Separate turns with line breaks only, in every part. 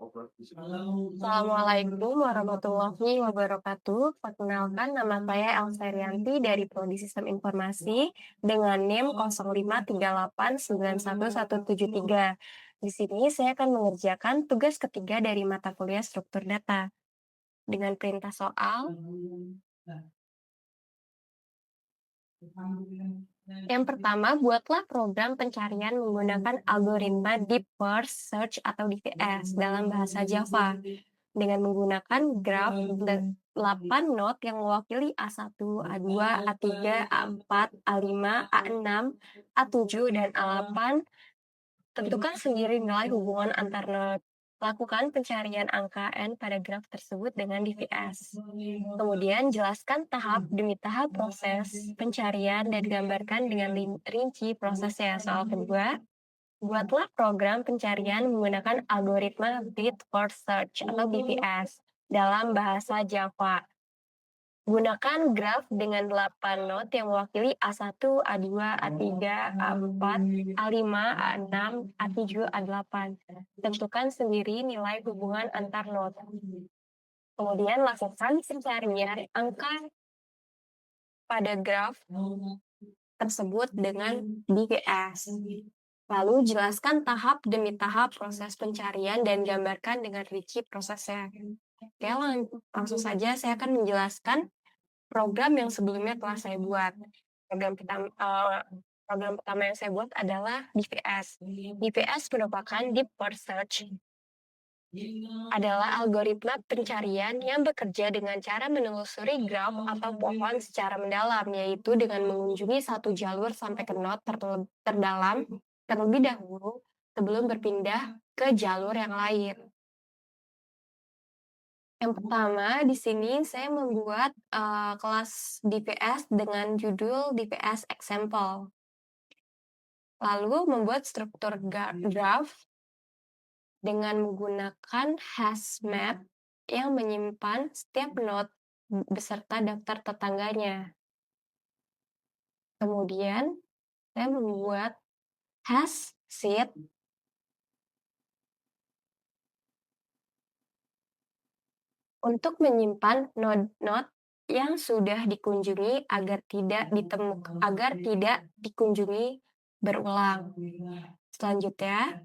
Assalamualaikum warahmatullahi wabarakatuh. Perkenalkan, nama saya Elsa Rianti dari Prodi Sistem Informasi dengan NIM 053891173. Di sini saya akan mengerjakan tugas ketiga dari mata kuliah struktur data. Dengan perintah soal, yang pertama, buatlah program pencarian menggunakan algoritma Deep First Search atau DVS dalam bahasa Java dengan menggunakan graf 8 not yang mewakili A1, A2, A3, A4, A5, A6, A7, dan A8. Tentukan sendiri nilai hubungan antar not. Lakukan pencarian angka N pada graf tersebut dengan DVS. Kemudian jelaskan tahap demi tahap proses pencarian dan gambarkan dengan rinci prosesnya. Soal kedua, buatlah program pencarian menggunakan algoritma Bit First Search atau BFS dalam bahasa Java. Gunakan graf dengan 8 not yang mewakili A1, A2, A3, A4, A5, A6, A7, A8. Tentukan sendiri nilai hubungan antar not. Kemudian lakukan pencarian angka pada graf tersebut dengan DVS. Lalu jelaskan tahap demi tahap proses pencarian dan gambarkan dengan rinci prosesnya. Oke, langsung saja saya akan menjelaskan program yang sebelumnya telah saya buat. Program pertama yang saya buat adalah DVS. DVS merupakan Deep First Search, adalah algoritma pencarian yang bekerja dengan cara menelusuri graf atau pohon secara mendalam, yaitu dengan mengunjungi satu jalur sampai ke node terdalam terlebih dahulu sebelum berpindah ke jalur yang lain. Yang pertama, di sini saya membuat kelas DVS dengan judul DVS Example. Lalu membuat struktur graph dengan menggunakan hash map yang menyimpan setiap node beserta daftar tetangganya. Kemudian, saya membuat hash seed untuk menyimpan node-node yang sudah dikunjungi agar tidak dikunjungi berulang. Selanjutnya,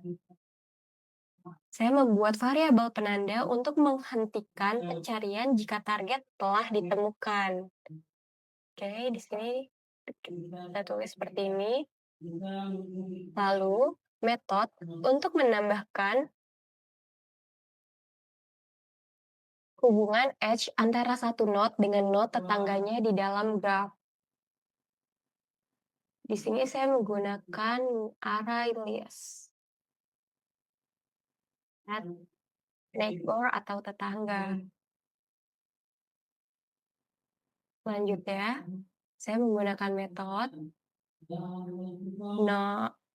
saya membuat variabel penanda untuk menghentikan pencarian jika target telah ditemukan. Oke, di sini kita tulis seperti ini. Lalu, metode untuk menambahkan hubungan edge antara satu node dengan node tetangganya di dalam graf. Di sini saya menggunakan array list, neighbor atau tetangga. Selanjutnya, saya menggunakan metode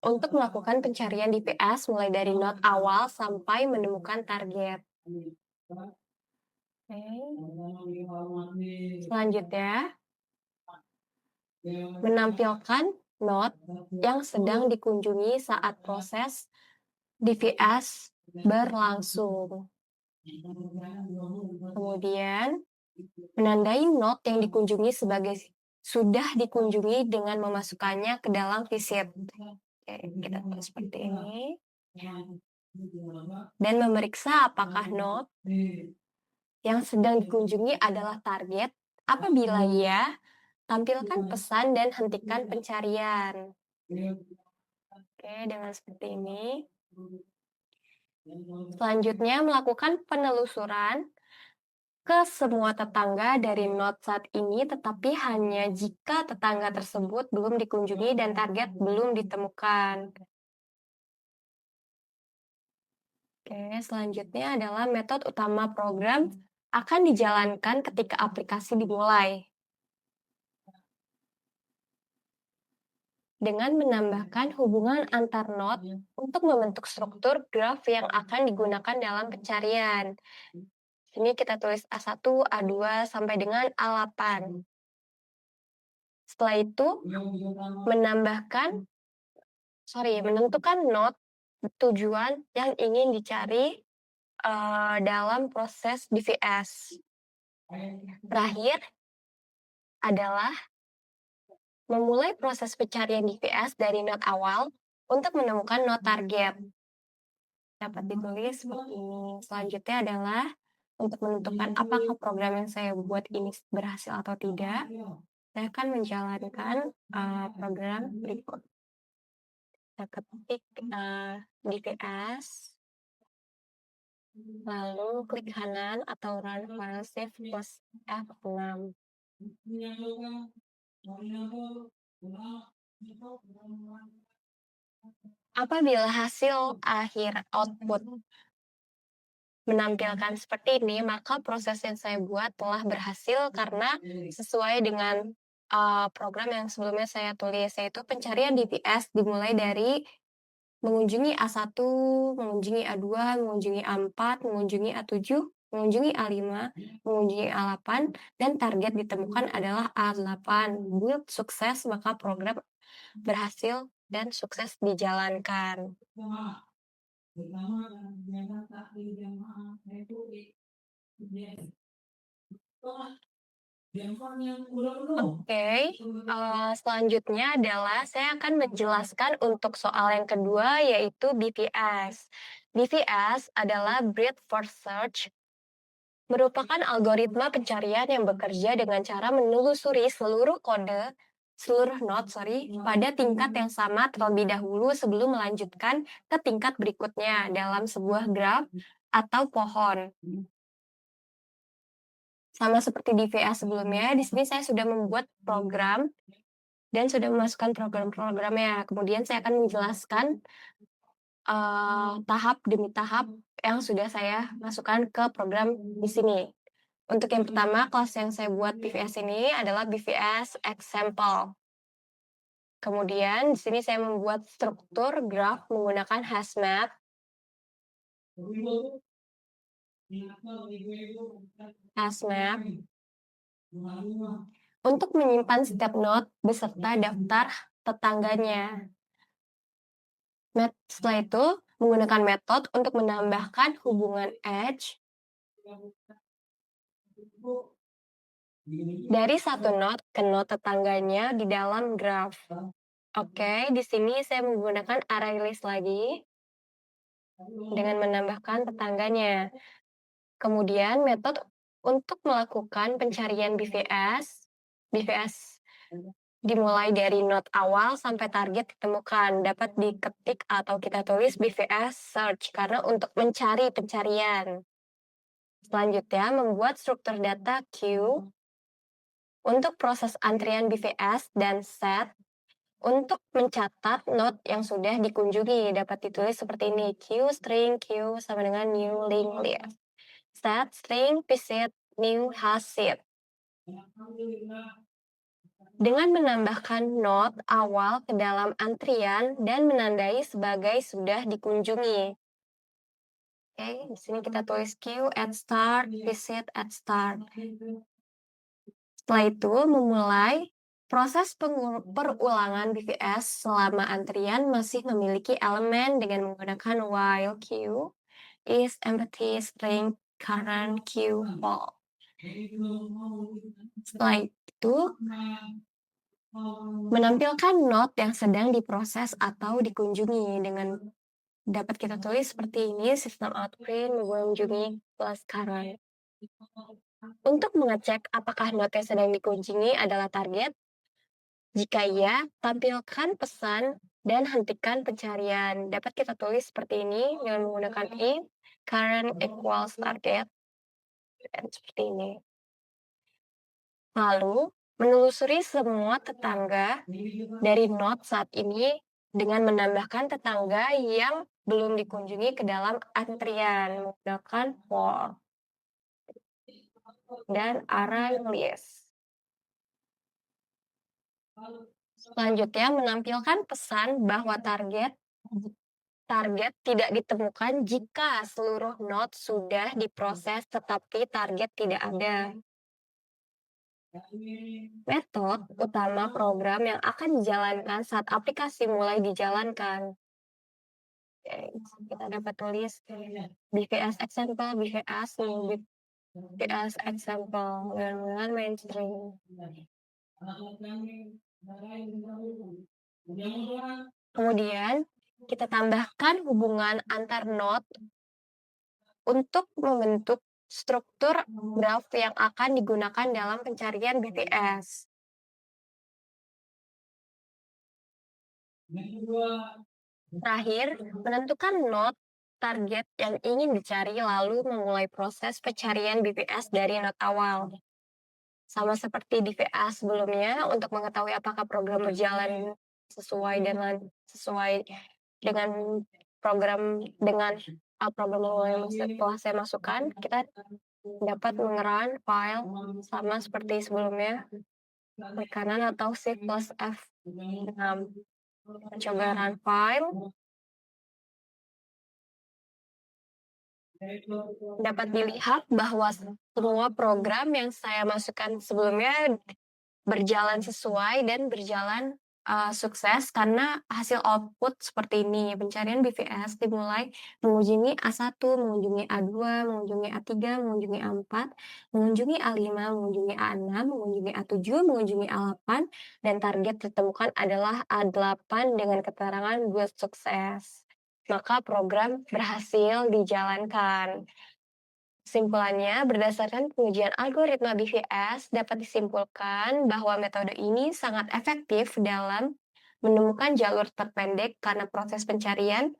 untuk melakukan pencarian DPS mulai dari node awal sampai menemukan target. Selanjutnya, menampilkan node yang sedang dikunjungi saat proses DVS berlangsung. Kemudian, menandai node yang dikunjungi sebagai sudah dikunjungi dengan memasukkannya ke dalam visit. Oke, kita tulis seperti ini. Dan memeriksa apakah node yang sedang dikunjungi adalah target. Apabila ya, tampilkan pesan dan hentikan pencarian. Oke, dengan seperti ini. Selanjutnya, melakukan penelusuran ke semua tetangga dari node saat ini, tetapi hanya jika tetangga tersebut belum dikunjungi dan target belum ditemukan. Oke, selanjutnya adalah metode utama program akan dijalankan ketika aplikasi dimulai. Dengan menambahkan hubungan antar node untuk membentuk struktur graf yang akan digunakan dalam pencarian. Ini kita tulis A1, A2, sampai dengan A8. Setelah itu, menentukan node tujuan yang ingin dicari dalam proses DVS. Terakhir adalah memulai proses pencarian DVS dari not awal untuk menemukan not target. Dapat ditulis seperti ini. Selanjutnya adalah untuk menentukan apakah program yang saya buat ini berhasil atau tidak, saya akan menjalankan program berikut. Saya ketik DVS, lalu klik kanan atau run file save plus F6. Apabila hasil akhir output menampilkan seperti ini, maka proses yang saya buat telah berhasil karena sesuai dengan program yang sebelumnya saya tulis, yaitu pencarian DVS dimulai dari mengunjungi A1, mengunjungi A2, mengunjungi A4, mengunjungi A7, mengunjungi A5, mengunjungi A8, dan target ditemukan adalah A8. Build sukses, maka program berhasil dan sukses dijalankan. Oke, selanjutnya adalah saya akan menjelaskan untuk soal yang kedua, yaitu BPS. BPS adalah Breadth First Search, merupakan algoritma pencarian yang bekerja dengan cara menelusuri seluruh not pada tingkat yang sama terlebih dahulu sebelum melanjutkan ke tingkat berikutnya dalam sebuah graf atau pohon. Sama seperti di VA sebelumnya, di sini saya sudah membuat program dan sudah memasukkan program-programnya. Kemudian saya akan menjelaskan tahap demi tahap yang sudah saya masukkan ke program di sini. Untuk yang pertama, kelas yang saya buat BVS ini adalah BVS example. Kemudian di sini saya membuat struktur graf menggunakan HashMap. Untuk menyimpan setiap node beserta daftar tetangganya. Setelah itu, menggunakan metode untuk menambahkan hubungan edge dari satu node ke node tetangganya di dalam graf. Oke, di sini saya menggunakan array list lagi dengan menambahkan tetangganya. Kemudian metode untuk melakukan pencarian BVS dimulai dari node awal sampai target ditemukan. Dapat diketik atau kita tulis BVS search karena untuk mencari pencarian. Selanjutnya, membuat struktur data queue untuk proses antrian BVS dan set untuk mencatat node yang sudah dikunjungi. Dapat ditulis seperti ini, queue string queue sama dengan new link list. Set string visit new hasil. Dengan menambahkan node awal ke dalam antrian dan menandai sebagai sudah dikunjungi. Oke, di sini kita tulis queue at start, visit at start. Setelah itu, memulai proses perulangan BVS selama antrian masih memiliki elemen dengan menggunakan while queue is empty string current queue full. Setelah itu, menampilkan node yang sedang diproses atau dikunjungi dengan dapat kita tulis seperti ini, system out print mengunjungi plus current. Untuk mengecek apakah node yang sedang dikunjungi adalah target, jika iya, tampilkan pesan dan hentikan pencarian. Dapat kita tulis seperti ini dengan menggunakan if current equals target, dan seperti ini. Lalu, menelusuri semua tetangga dari node saat ini dengan menambahkan tetangga yang belum dikunjungi ke dalam antrian menggunakan for dan array list. Selanjutnya, menampilkan pesan bahwa target tidak ditemukan jika seluruh node sudah diproses tetapi target tidak ada. Metode utama program yang akan dijalankan saat aplikasi mulai dijalankan. Oke, kita dapat tulis BVS example, BVS new, BVS example, dengan mainstream. Kemudian kita tambahkan hubungan antar node untuk membentuk struktur graf yang akan digunakan dalam pencarian BVS. Terakhir, menentukan node target yang ingin dicari lalu memulai proses pencarian BVS dari node awal. Sama seperti di VA sebelumnya, untuk mengetahui apakah program berjalan sesuai dengan program yang telah saya masukkan, kita dapat mengerun file sama seperti sebelumnya, klik kanan atau Shift plus F6. Coba run file. Dapat dilihat bahwa semua program yang saya masukkan sebelumnya berjalan sesuai dan berjalan sukses karena hasil output seperti ini. Pencarian BVS dimulai mengunjungi A1, mengunjungi A2, mengunjungi A3, mengunjungi A4, mengunjungi A5, mengunjungi A6, mengunjungi A7, mengunjungi A8, dan target ditemukan adalah A8 dengan keterangan good sukses. Maka program berhasil dijalankan. Kesimpulannya, berdasarkan pengujian algoritma BVS, dapat disimpulkan bahwa metode ini sangat efektif dalam menemukan jalur terpendek karena proses pencarian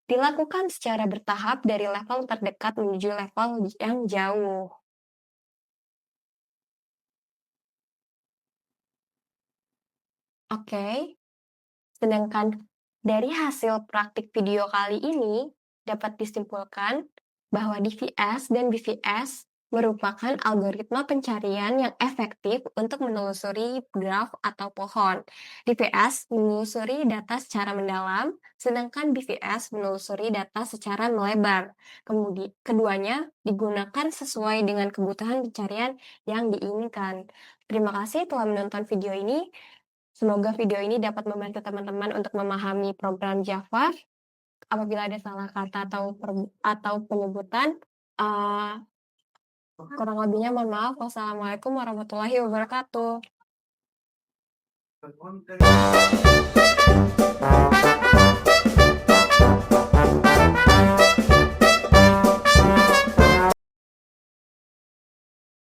dilakukan secara bertahap dari level terdekat menuju level yang jauh. Oke, sedangkan dari hasil praktik video kali ini dapat disimpulkan bahwa DVS dan BVS merupakan algoritma pencarian yang efektif untuk menelusuri graf atau pohon. DVS menelusuri data secara mendalam, sedangkan BVS menelusuri data secara melebar. Kemudian keduanya digunakan sesuai dengan kebutuhan pencarian yang diinginkan. Terima kasih telah menonton video ini. Semoga video ini dapat membantu teman-teman untuk memahami program Java. Apabila ada salah kata atau penyebutan, kurang lebihnya mohon maaf. Wassalamualaikum warahmatullahi wabarakatuh.